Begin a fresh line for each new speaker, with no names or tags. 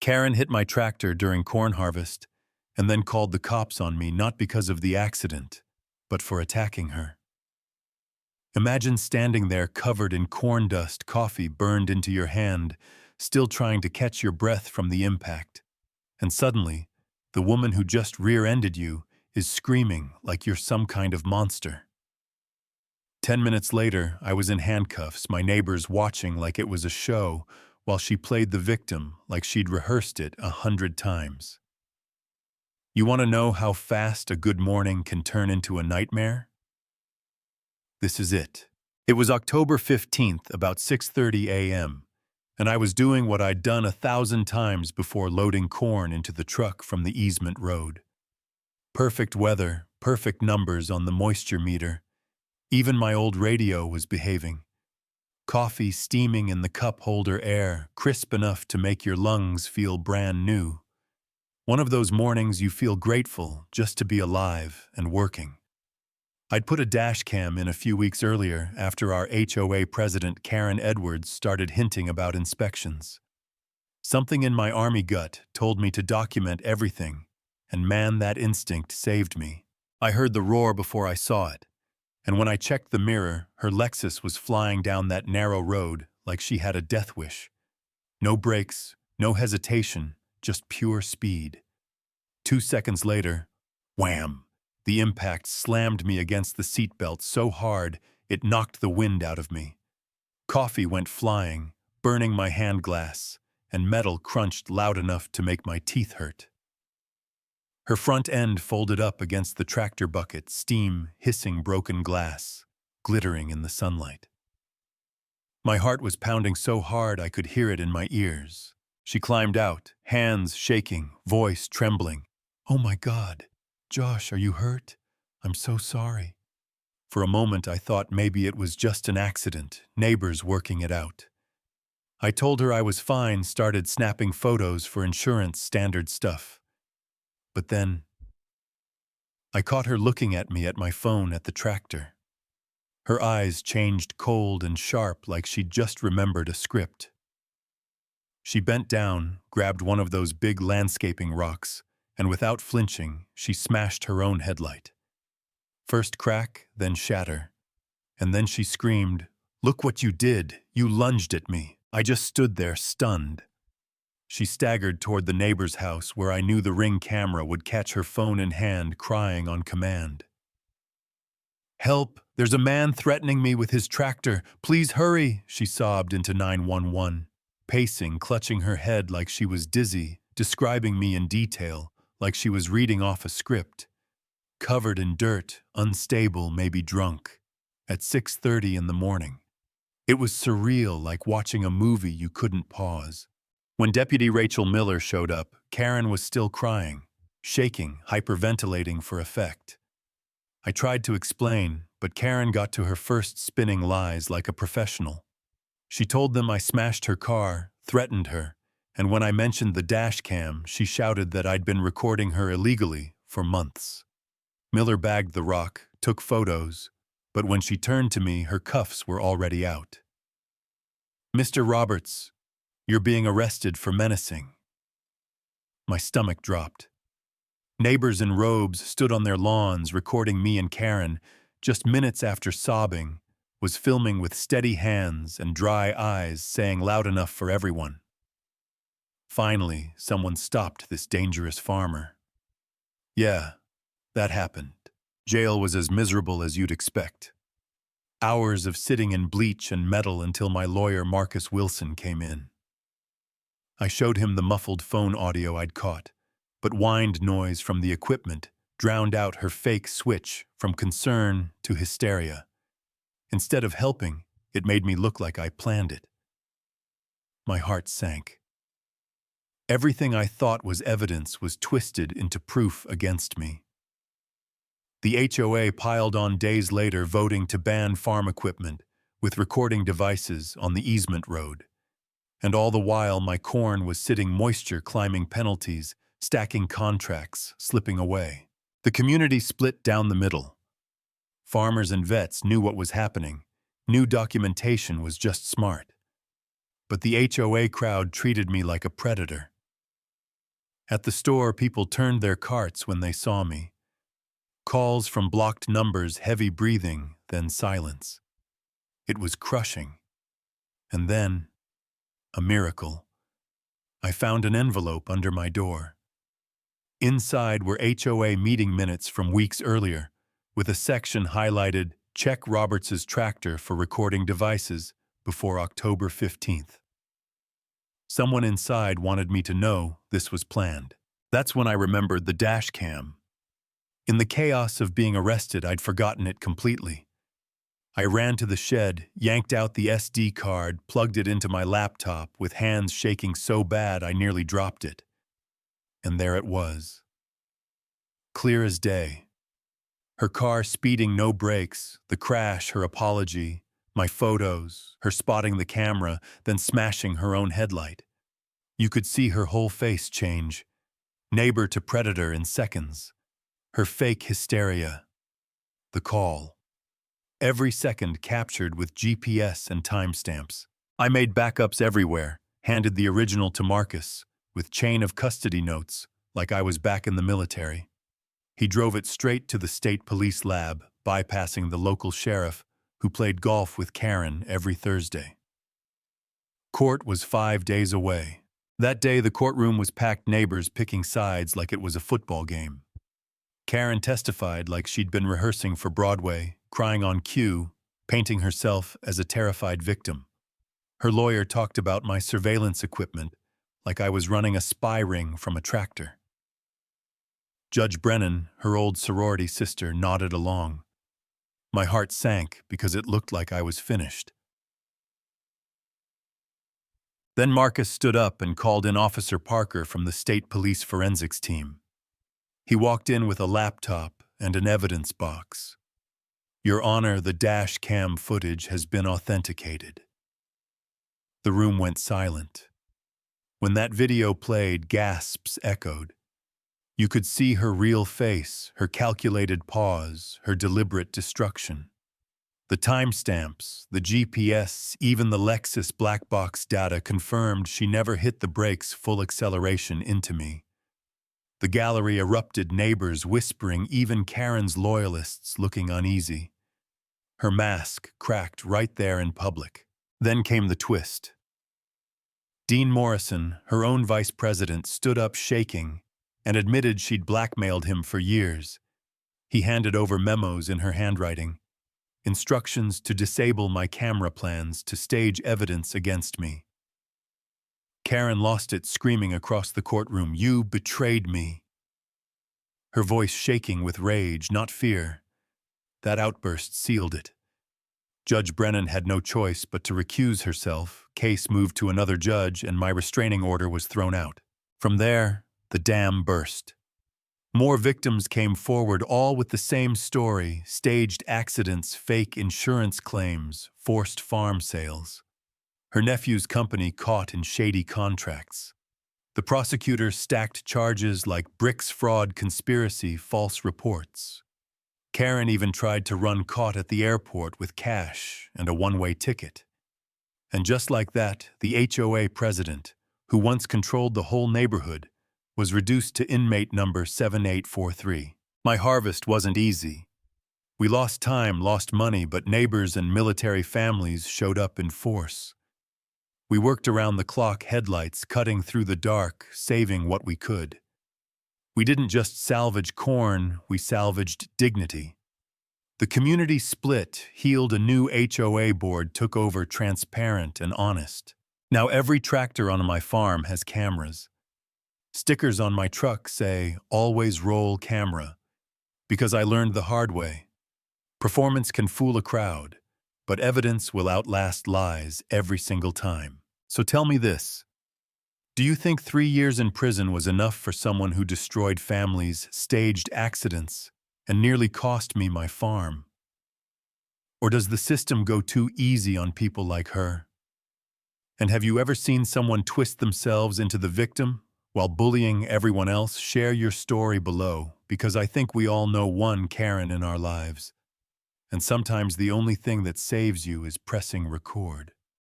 Karen hit my tractor during corn harvest and then called the cops on me not because of the accident, but for attacking her. Imagine standing there covered in corn dust, coffee burned into your hand, still trying to catch your breath from the impact. And suddenly, the woman who just rear-ended you is screaming like you're some kind of monster. 10 minutes later, I was in handcuffs, my neighbors watching like it was a show, while she played the victim like she'd rehearsed it 100 times. You want to know how fast a good morning can turn into a nightmare? This is it. It was October 15th, about 6:30 a.m., and I was doing what I'd done 1,000 times before loading corn into the truck from the easement road. Perfect weather, perfect numbers on the moisture meter. Even my old radio was behaving. Coffee steaming in the cup holder air, crisp enough to make your lungs feel brand new. One of those mornings you feel grateful just to be alive and working. I'd put a dash cam in a few weeks earlier after our HOA president Karen Edwards started hinting about inspections. Something in my army gut told me to document everything, and man, that instinct saved me. I heard the roar before I saw it, and when I checked the mirror, her Lexus was flying down that narrow road like she had a death wish. No brakes, no hesitation, just pure speed. 2 seconds later, wham! The impact slammed me against the seatbelt so hard it knocked the wind out of me. Coffee went flying, burning my hand glass, and metal crunched loud enough to make my teeth hurt. Her front end folded up against the tractor bucket, steam hissing broken glass, glittering in the sunlight. My heart was pounding so hard I could hear it in my ears. She climbed out, hands shaking, voice trembling. "Oh my God, Josh, are you hurt? I'm so sorry." For a moment I thought maybe it was just an accident, neighbors working it out. I told her I was fine, started snapping photos for insurance, standard stuff. But then, I caught her looking at me at my phone at the tractor. Her eyes changed cold and sharp like she'd just remembered a script. She bent down, grabbed one of those big landscaping rocks, and without flinching, she smashed her own headlight. First crack, then shatter. And then she screamed, "Look what you did! You lunged at me!" I just stood there, stunned. She staggered toward the neighbor's house where I knew the Ring camera would catch her phone in hand, crying on command. "Help! There's a man threatening me with his tractor! Please hurry!" she sobbed into 911, pacing, clutching her head like she was dizzy, describing me in detail, like she was reading off a script. Covered in dirt, unstable, maybe drunk. At 6:30 in the morning. It was surreal, like watching a movie you couldn't pause. When Deputy Rachel Miller showed up, Karen was still crying, shaking, hyperventilating for effect. I tried to explain, but Karen got to her first spinning lies like a professional. She told them I smashed her car, threatened her, and when I mentioned the dash cam, she shouted that I'd been recording her illegally for months. Miller bagged the rock, took photos, but when she turned to me, her cuffs were already out. "Mr. Roberts, you're being arrested for menacing." My stomach dropped. Neighbors in robes stood on their lawns recording me and Karen, just minutes after sobbing, was filming with steady hands and dry eyes, saying loud enough for everyone. Finally, someone stopped this dangerous farmer. Yeah, that happened. Jail was as miserable as you'd expect. Hours of sitting in bleach and metal until my lawyer Marcus Wilson came in. I showed him the muffled phone audio I'd caught, but whined noise from the equipment drowned out her fake switch from concern to hysteria. Instead of helping, it made me look like I planned it. My heart sank. Everything I thought was evidence was twisted into proof against me. The HOA piled on days later, voting to ban farm equipment with recording devices on the easement road. And all the while, my corn was sitting moisture, climbing penalties, stacking contracts, slipping away. The community split down the middle. Farmers and vets knew what was happening. New documentation was just smart. But the HOA crowd treated me like a predator. At the store, people turned their carts when they saw me. Calls from blocked numbers, heavy breathing, then silence. It was crushing. And then, a miracle. I found an envelope under my door. Inside were HOA meeting minutes from weeks earlier, with a section highlighted, "Check Roberts's tractor for recording devices before October 15th. Someone inside wanted me to know this was planned. That's when I remembered the dash cam. In the chaos of being arrested, I'd forgotten it completely. I ran to the shed, yanked out the SD card, plugged it into my laptop, with hands shaking so bad I nearly dropped it. And there it was. Clear as day. Her car speeding, no brakes, the crash, her apology, my photos, her spotting the camera, then smashing her own headlight. You could see her whole face change, neighbor to predator in seconds. Her fake hysteria. The call. Every second captured with GPS and timestamps. I made backups everywhere, handed the original to Marcus, with chain of custody notes, like I was back in the military. He drove it straight to the state police lab, bypassing the local sheriff, who played golf with Karen every Thursday. Court was 5 days away. That day, the courtroom was packed, neighbors picking sides like it was a football game. Karen testified like she'd been rehearsing for Broadway, crying on cue, painting herself as a terrified victim. Her lawyer talked about my surveillance equipment like I was running a spy ring from a tractor. Judge Brennan, her old sorority sister, nodded along. My heart sank because it looked like I was finished. Then Marcus stood up and called in Officer Parker from the state police forensics team. He walked in with a laptop and an evidence box. "Your Honor, the dash cam footage has been authenticated." The room went silent. When that video played, gasps echoed. You could see her real face, her calculated pause, her deliberate destruction. The timestamps, the GPS, even the Lexus black box data confirmed she never hit the brakes full acceleration into me. The gallery erupted, neighbors whispering, even Karen's loyalists looking uneasy. Her mask cracked right there in public. Then came the twist. Dean Morrison, her own vice president, stood up shaking and admitted she'd blackmailed him for years. He handed over memos in her handwriting, instructions to disable my camera plans to stage evidence against me. Karen lost it, screaming across the courtroom, "You betrayed me." Her voice shaking with rage, not fear. That outburst sealed it. Judge Brennan had no choice but to recuse herself. Case moved to another judge, and my restraining order was thrown out. From there, the dam burst. More victims came forward, all with the same story: staged accidents, fake insurance claims, forced farm sales. Her nephew's company caught in shady contracts. The prosecutor stacked charges like bricks, fraud, conspiracy, false reports. Karen even tried to run caught at the airport with cash and a one-way ticket. And just like that, the HOA president, who once controlled the whole neighborhood, was reduced to inmate number 7843. My harvest wasn't easy. We lost time, lost money, but neighbors and military families showed up in force. We worked around the clock, headlights, cutting through the dark, saving what we could. We didn't just salvage corn, we salvaged dignity. The community split, healed, a new HOA board took over, transparent and honest. Now every tractor on my farm has cameras. Stickers on my truck say, "Always roll camera," because I learned the hard way. Performance can fool a crowd, but evidence will outlast lies every single time. So tell me this. Do you think 3 years in prison was enough for someone who destroyed families, staged accidents, and nearly cost me my farm? Or does the system go too easy on people like her? And have you ever seen someone twist themselves into the victim while bullying everyone else? Share your story below, because I think we all know one Karen in our lives. And sometimes the only thing that saves you is pressing record.